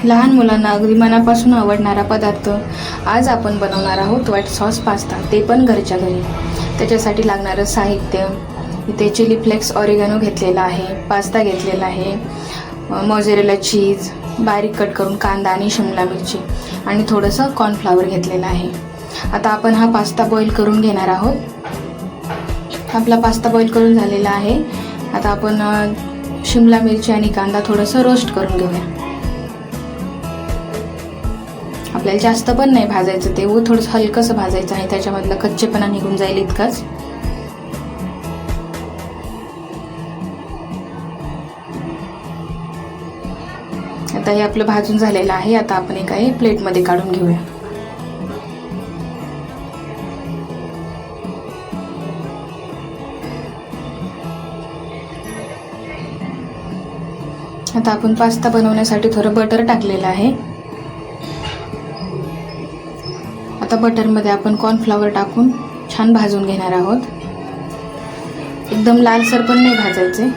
लहान मुलांना अगदी मनापासून आवडणारा पदार्थ आज आपण बनवणार आहोत व्हाईट सॉस पास्ता, ते पण घरच्या घरी। त्याच्यासाठी लागणारं साहित्य इथे चिली फ्लेक्स ऑरिगॅनो घेतलेला आहे, पास्ता घेतलेला आहे, मोझरेला चीज, बारीक कट करून कांदा आणि शिमला मिरची आणि थोडंसं कॉर्नफ्लॉवर घेतलेलं आहे। आता आपण हा पास्ता बॉईल करून घेणार आहोत। आपला पास्ता बॉईल करून झालेला आहे। आता आपण शिमला मिरची आणि कांदा थोडंसं रोस्ट करून घेऊया। आपल्याला जास्त पण नाही भाजायचं, ते थोडंसं हलकंसं भाजायचं आहे, त्याच्यामधला कच्चेपणा निघून जाईल इतकंच। आता हे आपलं भाजून झालेलं आहे। आता आपण एका प्लेटमध्ये काढून घेऊया। आता आपण पास्ता बनवण्यासाठी थोडं बटर टाकलेलं आहे। आता बटरमध्ये आपण कॉर्नफ्लॉवर टाकून छान भाजून घेणार आहोत। एकदम लालसर पण नाही भाजायचे।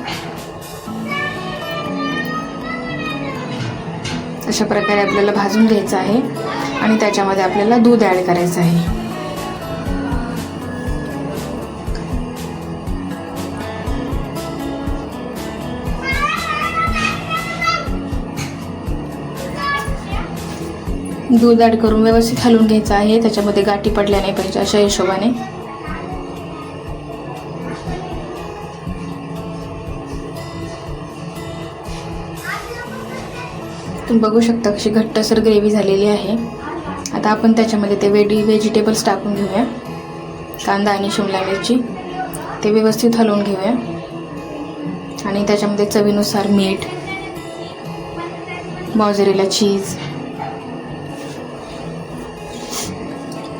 अशा प्रकारे आपल्याला भाजून घ्यायचं आहे आणि त्याच्यामध्ये आपल्याला दूध ॲड करायचं आहे। दूध ॲड करून व्यवस्थित हलवून घ्यायचं आहे, त्याच्यामध्ये गाठी पडल्या नाही पाहिजे अशा हिशोबाने। तुम्ही बघू शकता कशी घट्टसर ग्रेव्ही झालेली आहे। आता आपण त्याच्यामध्ये ते व्हेजिटेबल्स टाकून घेऊया। कांदा आणि शिमला मिरची ते व्यवस्थित हलवून घेऊया आणि त्याच्यामध्ये चवीनुसार मीठ, मोझरेला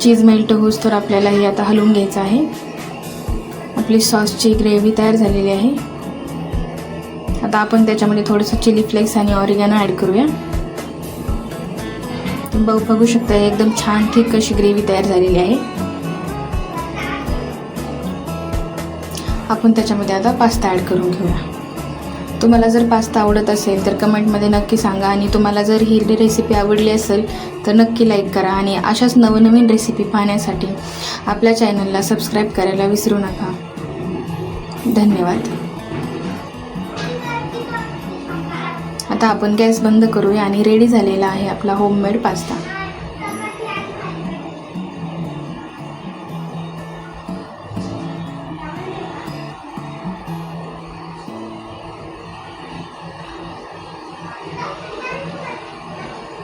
चीज मेल्ट होऊस तर आपल्याला हे आता हलवून घ्यायचं आहे। आपली सॉसची ग्रेव्ही तयार झालेली आहे। आता आपण त्याच्यामध्ये थोडंसं चिली फ्लेक्स आणि ऑरिगॅनो ॲड करूया। तुम्ही बघू शकता एकदम छान थिक अशी ग्रेव्ही तयार झालेली आहे। आपण त्याच्यामध्ये आता पास्ता ॲड करून घेऊया। तुम्हाला जर पास्ता आवडत असेल तर कमेंटमध्ये नक्की सांगा आणि तुम्हाला जर ही रेसिपी आवडली असेल तर नक्की लाईक करा आणि अशाच नवनवीन रेसिपी पाहण्यासाठी आपल्या चॅनलला सबस्क्राईब करायला विसरू नका। धन्यवाद। आता आपण गॅस बंद करूया आणि रेडी झालेला आहे आपला होममेड पास्ता।